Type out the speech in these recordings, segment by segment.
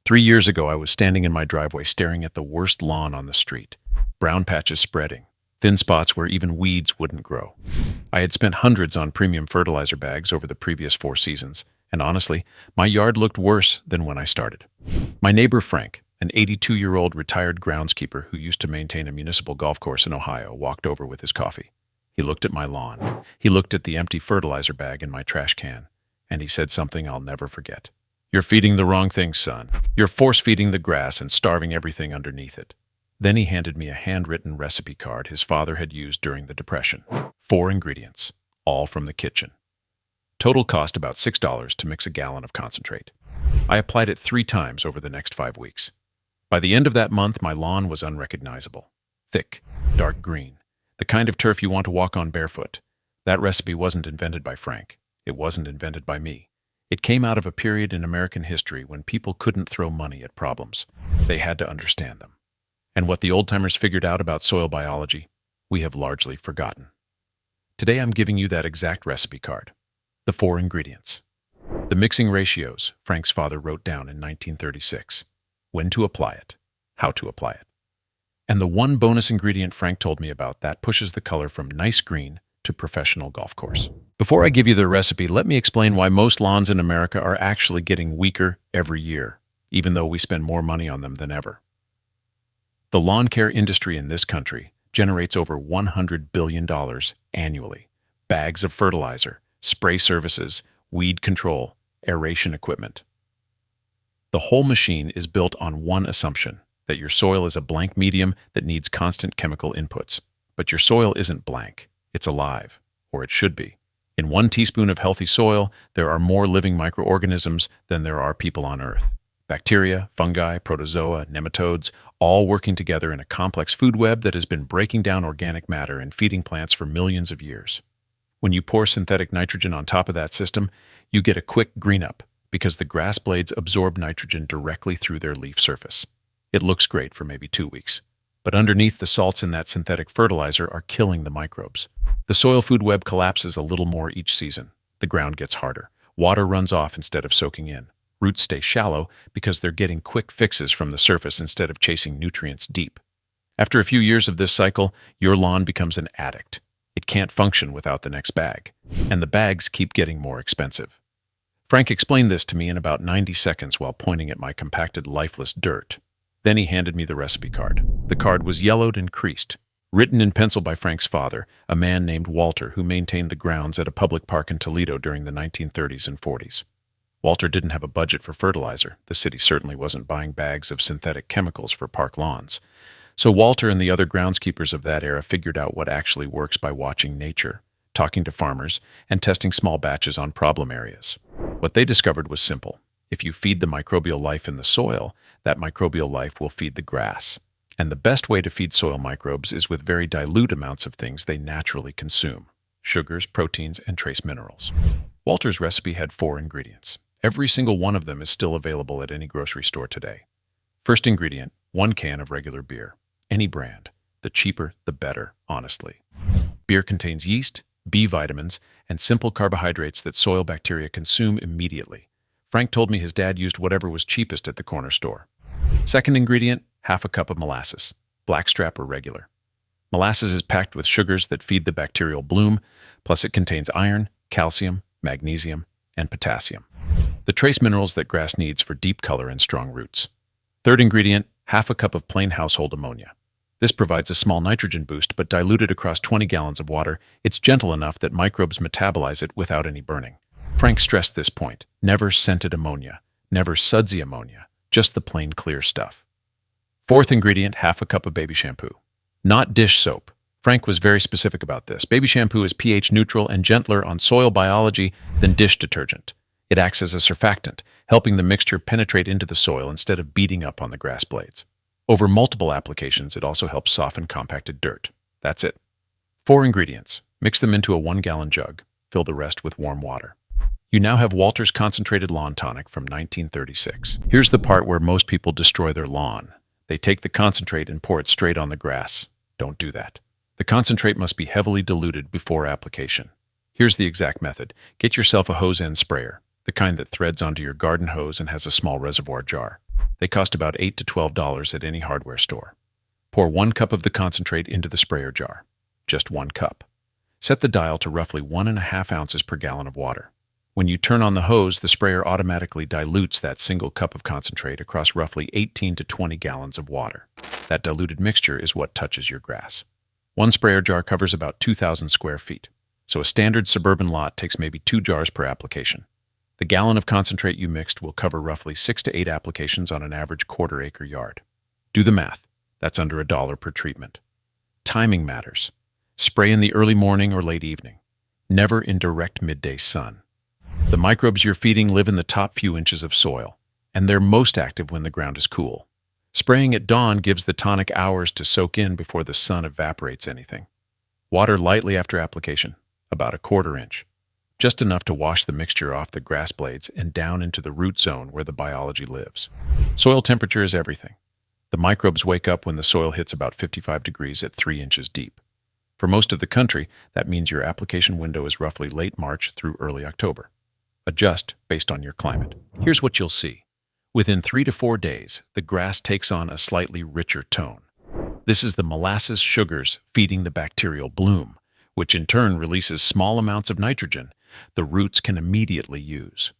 3 years ago, I was standing in my driveway staring at the worst lawn on the street. Brown patches spreading, thin spots where even weeds wouldn't grow. I had spent hundreds on premium fertilizer bags over the previous 4 seasons, and honestly, my yard looked worse than when I started. My neighbor Frank, an 82-year-old retired groundskeeper who used to maintain a municipal golf course in Ohio, walked over with his coffee. He looked at my lawn. He looked at the empty fertilizer bag in my trash can, and he said something I'll never forget. "You're feeding the wrong thing, son. You're force-feeding the grass and starving everything underneath it." Then he handed me a handwritten recipe card his father had used during the Depression. 4 ingredients, all from the kitchen. Total cost about $6 to mix a gallon of concentrate. I applied it 3 times over the next 5 weeks. By the end of that month, my lawn was unrecognizable. Thick, dark green, the kind of turf you want to walk on barefoot. That recipe wasn't invented by Frank. It wasn't invented by me. It came out of a period in American history when people couldn't throw money at problems. They had to understand them. And what the old-timers figured out about soil biology, we have largely forgotten. Today I'm giving you that exact recipe card. The 4 ingredients. The mixing ratios Frank's father wrote down in 1936. When to apply it. How to apply it. And the one bonus ingredient Frank told me about that pushes the color from nice green to professional golf course. Before I give you the recipe, let me explain why most lawns in America are actually getting weaker every year, even though we spend more money on them than ever. The lawn care industry in this country generates over $100 billion annually. Bags of fertilizer, spray services, weed control, aeration equipment. The whole machine is built on one assumption, that your soil is a blank medium that needs constant chemical inputs. But your soil isn't blank. It's alive, or it should be. In 1 teaspoon of healthy soil, there are more living microorganisms than there are people on Earth. Bacteria, fungi, protozoa, nematodes, all working together in a complex food web that has been breaking down organic matter and feeding plants for millions of years. When you pour synthetic nitrogen on top of that system, you get a quick green up because the grass blades absorb nitrogen directly through their leaf surface. It looks great for maybe 2 weeks. But underneath, the salts in that synthetic fertilizer are killing the microbes. The soil food web collapses a little more each season. The ground gets harder. Water runs off instead of soaking in. Roots stay shallow because they're getting quick fixes from the surface instead of chasing nutrients deep. After a few years of this cycle, your lawn becomes an addict. It can't function without the next bag. And the bags keep getting more expensive. Frank explained this to me in about 90 seconds while pointing at my compacted, lifeless dirt. Then he handed me the recipe card. The card was yellowed and creased. Written in pencil by Frank's father, a man named Walter who maintained the grounds at a public park in Toledo during the 1930s and 40s. Walter didn't have a budget for fertilizer. The city certainly wasn't buying bags of synthetic chemicals for park lawns. So Walter and the other groundskeepers of that era figured out what actually works by watching nature, talking to farmers, and testing small batches on problem areas. What they discovered was simple. If you feed the microbial life in the soil, that microbial life will feed the grass. And the best way to feed soil microbes is with very dilute amounts of things they naturally consume: sugars, proteins, and trace minerals. Walter's recipe had 4 ingredients. Every single one of them is still available at any grocery store today. First ingredient, 1 can of regular beer. Any brand. The cheaper, the better, honestly. Beer contains yeast, B vitamins, and simple carbohydrates that soil bacteria consume immediately. Frank told me his dad used whatever was cheapest at the corner store. Second ingredient, 1/2 cup of molasses. Blackstrap or regular. Molasses is packed with sugars that feed the bacterial bloom, plus it contains iron, calcium, magnesium, and potassium. The trace minerals that grass needs for deep color and strong roots. Third ingredient, 1/2 cup of plain household ammonia. This provides a small nitrogen boost, but diluted across 20 gallons of water, it's gentle enough that microbes metabolize it without any burning. Frank stressed this point. Never scented ammonia, never sudsy ammonia, just the plain clear stuff. Fourth ingredient, 1/2 cup of baby shampoo. Not dish soap. Frank was very specific about this. Baby shampoo is pH neutral and gentler on soil biology than dish detergent. It acts as a surfactant, helping the mixture penetrate into the soil instead of beating up on the grass blades. Over multiple applications, it also helps soften compacted dirt. That's it. 4 ingredients. Mix them into a 1-gallon jug. Fill the rest with warm water. You now have Walter's Concentrated Lawn Tonic from 1936. Here's the part where most people destroy their lawn. They take the concentrate and pour it straight on the grass. Don't do that. The concentrate must be heavily diluted before application. Here's the exact method. Get yourself a hose end sprayer, the kind that threads onto your garden hose and has a small reservoir jar. They cost about $8 to $12 at any hardware store. Pour 1 cup of the concentrate into the sprayer jar. Just 1 cup. Set the dial to roughly 1.5 ounces per gallon of water. When you turn on the hose, the sprayer automatically dilutes that single cup of concentrate across roughly 18 to 20 gallons of water. That diluted mixture is what touches your grass. One sprayer jar covers about 2,000 square feet, so a standard suburban lot takes maybe 2 jars per application. The gallon of concentrate you mixed will cover roughly 6 to 8 applications on an average quarter-acre yard. Do the math. That's under $1 per treatment. Timing matters. Spray in the early morning or late evening. Never in direct midday sun. The microbes you're feeding live in the top few inches of soil, and they're most active when the ground is cool. Spraying at dawn gives the tonic hours to soak in before the sun evaporates anything. Water lightly after application, about 1/4 inch. Just enough to wash the mixture off the grass blades and down into the root zone where the biology lives. Soil temperature is everything. The microbes wake up when the soil hits about 55 degrees at 3 inches deep. For most of the country, that means your application window is roughly late March through early October. Adjust based on your climate. Here's what you'll see. Within 3 to 4 days, the grass takes on a slightly richer tone. This is the molasses sugars feeding the bacterial bloom, which in turn releases small amounts of nitrogen the roots can immediately use.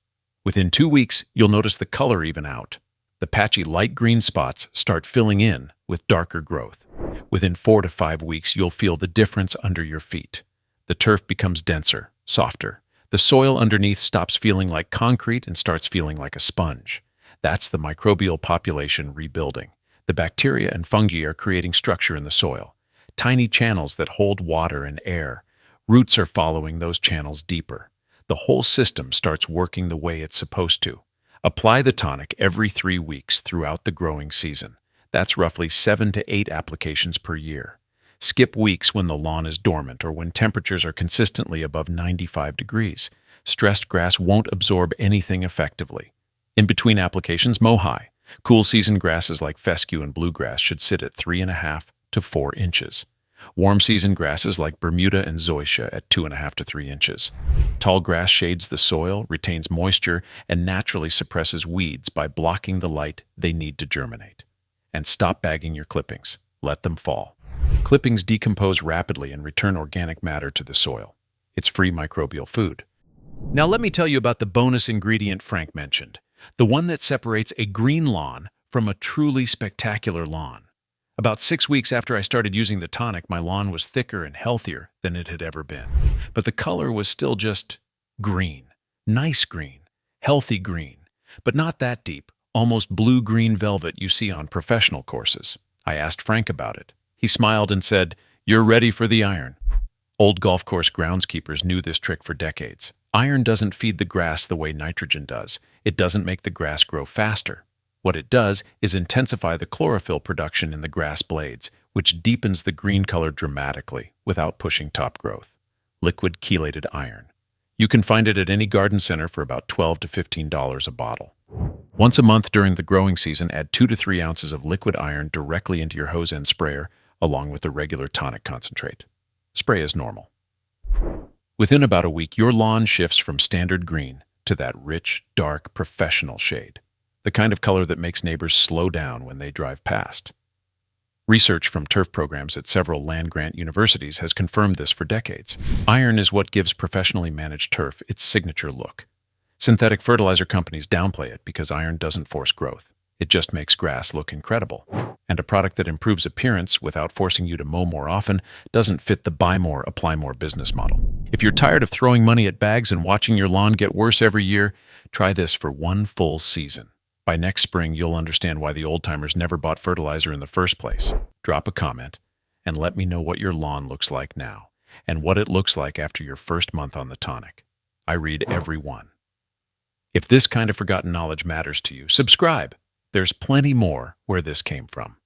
Within 2 weeks, you'll notice the color even out. The patchy light green spots start filling in with darker growth. Within 4 to 5 weeks, you'll feel the difference under your feet. The turf becomes denser, softer. The soil underneath stops feeling like concrete and starts feeling like a sponge. That's the microbial population rebuilding. The bacteria and fungi are creating structure in the soil. Tiny channels that hold water and air. Roots are following those channels deeper. The whole system starts working the way it's supposed to. Apply the tonic every 3 weeks throughout the growing season. That's roughly 7 to 8 applications per year. Skip weeks when the lawn is dormant or when temperatures are consistently above 95 degrees. Stressed grass won't absorb anything effectively. In between applications, mow high. Cool season grasses like fescue and bluegrass should sit at 3.5 to 4 inches. Warm season grasses like Bermuda and zoysia at 2.5 to 3 inches. Tall grass shades the soil, retains moisture, and naturally suppresses weeds by blocking the light they need to germinate. And stop bagging your clippings. Let them fall. Clippings decompose rapidly and return organic matter to the soil. It's free microbial food. Now let me tell you about the bonus ingredient Frank mentioned, the one that separates a green lawn from a truly spectacular lawn. About 6 weeks after I started using the tonic, my lawn was thicker and healthier than it had ever been. But the color was still just green. Nice green. Healthy green. But not that deep, almost blue-green velvet you see on professional courses. I asked Frank about it. He smiled and said, "You're ready for the iron." Old golf course groundskeepers knew this trick for decades. Iron doesn't feed the grass the way nitrogen does. It doesn't make the grass grow faster. What it does is intensify the chlorophyll production in the grass blades, which deepens the green color dramatically without pushing top growth. Liquid chelated iron. You can find it at any garden center for about $12 to $15 a bottle. Once a month during the growing season, add 2 to 3 ounces of liquid iron directly into your hose end sprayer, along with the regular tonic concentrate. Spray as normal. Within about a week, your lawn shifts from standard green to that rich, dark, professional shade, the kind of color that makes neighbors slow down when they drive past. Research from turf programs at several land-grant universities has confirmed this for decades. Iron is what gives professionally managed turf its signature look. Synthetic fertilizer companies downplay it because iron doesn't force growth. It just makes grass look incredible. And a product that improves appearance without forcing you to mow more often doesn't fit the buy more, apply more business model. If you're tired of throwing money at bags and watching your lawn get worse every year, try this for 1 full season. By next spring, you'll understand why the old-timers never bought fertilizer in the first place. Drop a comment and let me know what your lawn looks like now and what it looks like after your first month on the tonic. I read every one. If this kind of forgotten knowledge matters to you, subscribe. There's plenty more where this came from.